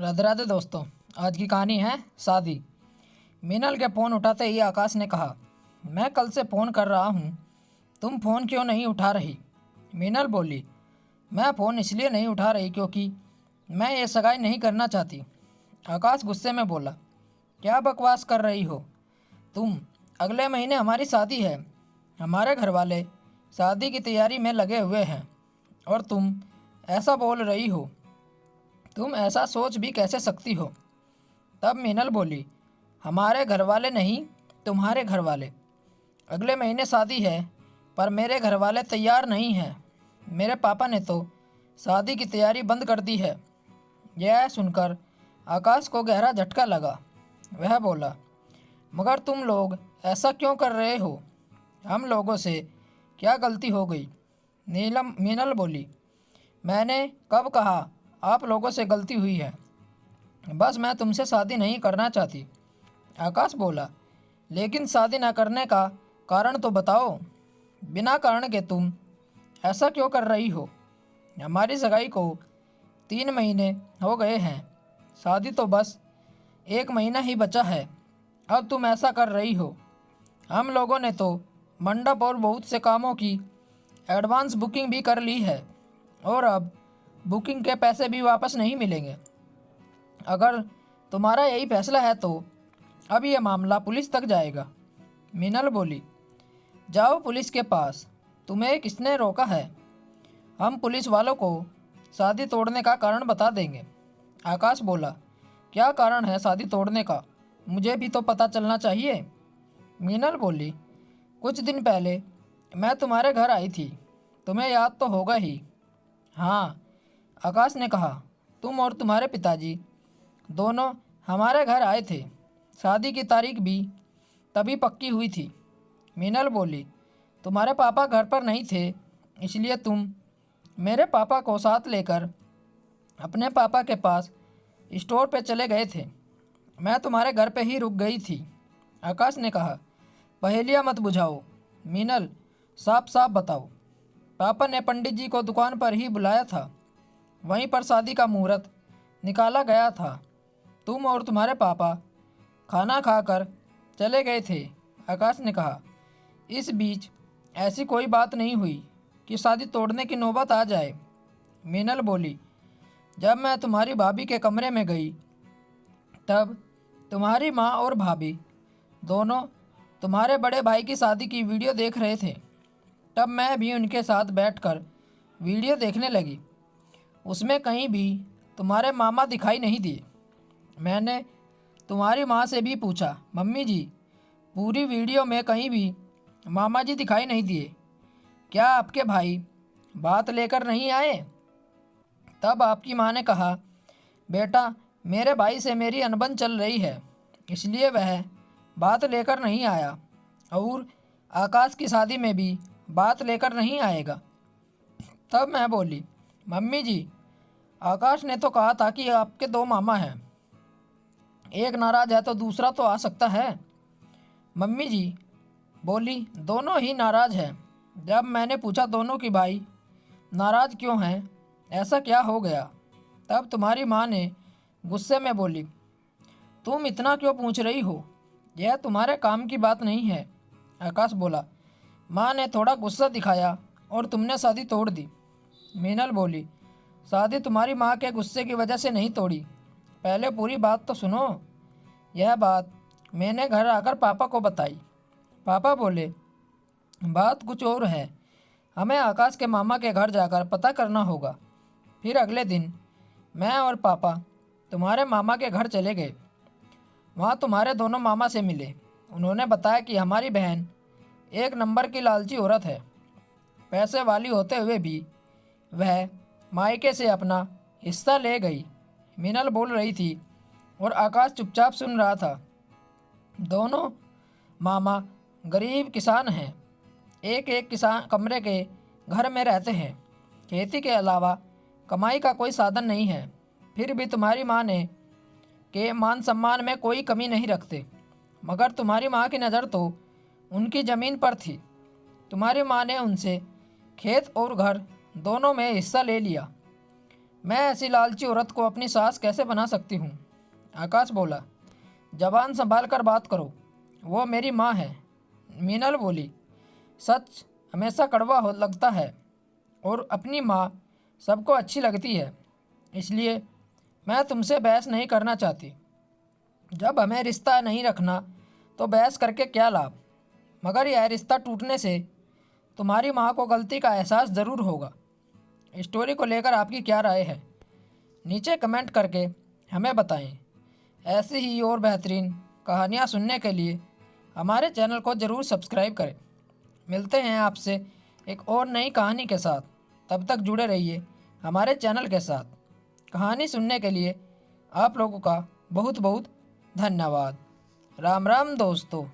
राधे राधे दोस्तों। आज की कहानी है शादी। मीनल के फ़ोन उठाते ही आकाश ने कहा, मैं कल से फ़ोन कर रहा हूँ, तुम फ़ोन क्यों नहीं उठा रही? मीनल बोली, मैं फ़ोन इसलिए नहीं उठा रही क्योंकि मैं ये सगाई नहीं करना चाहती। आकाश गुस्से में बोला, क्या बकवास कर रही हो तुम? अगले महीने हमारी शादी है। हमारे घर वाले शादी की तैयारी में लगे हुए हैं और तुम ऐसा बोल रही हो? तुम ऐसा सोच भी कैसे सकती हो? तब मीनल बोली, हमारे घर वाले नहीं, तुम्हारे घर वाले। अगले महीने शादी है पर मेरे घर वाले तैयार नहीं हैं। मेरे पापा ने तो शादी की तैयारी बंद कर दी है। यह सुनकर आकाश को गहरा झटका लगा। वह बोला, मगर तुम लोग ऐसा क्यों कर रहे हो? हम लोगों से क्या गलती हो गई? मीनल बोली, मैंने कब कहा आप लोगों से गलती हुई है? बस मैं तुमसे शादी नहीं करना चाहती। आकाश बोला, लेकिन शादी न करने का कारण तो बताओ। बिना कारण के तुम ऐसा क्यों कर रही हो? हमारी सगाई को 3 महीने हो गए हैं। शादी तो बस 1 महीना ही बचा है। अब तुम ऐसा कर रही हो। हम लोगों ने तो मंडप और बहुत से कामों की एडवांस बुकिंग भी कर ली है और अब बुकिंग के पैसे भी वापस नहीं मिलेंगे। अगर तुम्हारा यही फैसला है तो अब यह मामला पुलिस तक जाएगा। मीनल बोली, जाओ पुलिस के पास, तुम्हें किसने रोका है? हम पुलिस वालों को शादी तोड़ने का कारण बता देंगे। आकाश बोला, क्या कारण है शादी तोड़ने का? मुझे भी तो पता चलना चाहिए। मीनल बोली, कुछ दिन पहले मैं तुम्हारे घर आई थी, तुम्हें याद तो होगा ही। हाँ, आकाश ने कहा, तुम और तुम्हारे पिताजी दोनों हमारे घर आए थे। शादी की तारीख भी तभी पक्की हुई थी। मीनल बोली, तुम्हारे पापा घर पर नहीं थे, इसलिए तुम मेरे पापा को साथ लेकर अपने पापा के पास स्टोर पे चले गए थे। मैं तुम्हारे घर पे ही रुक गई थी। आकाश ने कहा, पहेलियाँ मत बुझाओ मीनल, साफ साफ बताओ। पापा ने पंडित जी को दुकान पर ही बुलाया था, वहीं पर शादी का मुहूर्त निकाला गया था। तुम और तुम्हारे पापा खाना खाकर चले गए थे। आकाश ने कहा, इस बीच ऐसी कोई बात नहीं हुई कि शादी तोड़ने की नौबत आ जाए। मीनल बोली, जब मैं तुम्हारी भाभी के कमरे में गई तब तुम्हारी माँ और भाभी दोनों तुम्हारे बड़े भाई की शादी की वीडियो देख रहे थे। तब मैं भी उनके साथ बैठकर वीडियो देखने लगी। उसमें कहीं भी तुम्हारे मामा दिखाई नहीं दिए। मैंने तुम्हारी माँ से भी पूछा, मम्मी जी, पूरी वीडियो में कहीं भी मामा जी दिखाई नहीं दिए। क्या आपके भाई बात लेकर नहीं आए? तब आपकी माँ ने कहा, बेटा, मेरे भाई से मेरी अनबन चल रही है, इसलिए वह बात लेकर नहीं आया और आकाश की शादी में भी बात लेकर नहीं आएगा। तब मैं बोली, मम्मी जी, आकाश ने तो कहा था कि आपके 2 मामा हैं, एक नाराज़ है तो दूसरा तो आ सकता है। मम्मी जी बोली, दोनों ही नाराज़ हैं। जब मैंने पूछा दोनों की भाई नाराज़ क्यों हैं, ऐसा क्या हो गया? तब तुम्हारी माँ ने गुस्से में बोली, तुम इतना क्यों पूछ रही हो? यह तुम्हारे काम की बात नहीं है। आकाश बोला, माँ ने थोड़ा गुस्सा दिखाया और तुमने शादी तोड़ दी। मीनल बोली, शादी तुम्हारी माँ के गुस्से की वजह से नहीं तोड़ी, पहले पूरी बात तो सुनो। यह बात मैंने घर आकर पापा को बताई। पापा बोले, बात कुछ और है, हमें आकाश के मामा के घर जाकर पता करना होगा। फिर अगले दिन मैं और पापा तुम्हारे मामा के घर चले गए। वहाँ तुम्हारे दोनों मामा से मिले। उन्होंने बताया कि हमारी बहन एक नंबर की लालची औरत है। पैसे वाली होते हुए भी वह मायके से अपना हिस्सा ले गई। मीनल बोल रही थी और आकाश चुपचाप सुन रहा था। दोनों मामा गरीब किसान हैं, एक एक किसान कमरे के घर में रहते हैं। खेती के अलावा कमाई का कोई साधन नहीं है। फिर भी तुम्हारी माँ ने के मान सम्मान में कोई कमी नहीं रखते। मगर तुम्हारी माँ की नज़र तो उनकी ज़मीन पर थी। तुम्हारी माँ ने उनसे खेत और घर दोनों में हिस्सा ले लिया। मैं ऐसी लालची औरत को अपनी सास कैसे बना सकती हूँ। आकाश बोला, जबान संभाल कर बात करो, वो मेरी माँ है। मीनल बोली, सच हमेशा कड़वा हो लगता है और अपनी माँ सबको अच्छी लगती है, इसलिए मैं तुमसे बहस नहीं करना चाहती। जब हमें रिश्ता नहीं रखना तो बहस करके क्या लाभ। मगर यह रिश्ता टूटने से तुम्हारी माँ को गलती का एहसास ज़रूर होगा। स्टोरी को लेकर आपकी क्या राय है, नीचे कमेंट करके हमें बताएं। ऐसी ही और बेहतरीन कहानियाँ सुनने के लिए हमारे चैनल को ज़रूर सब्सक्राइब करें। मिलते हैं आपसे एक और नई कहानी के साथ। तब तक जुड़े रहिए हमारे चैनल के साथ। कहानी सुनने के लिए आप लोगों का बहुत बहुत धन्यवाद। राम राम दोस्तों।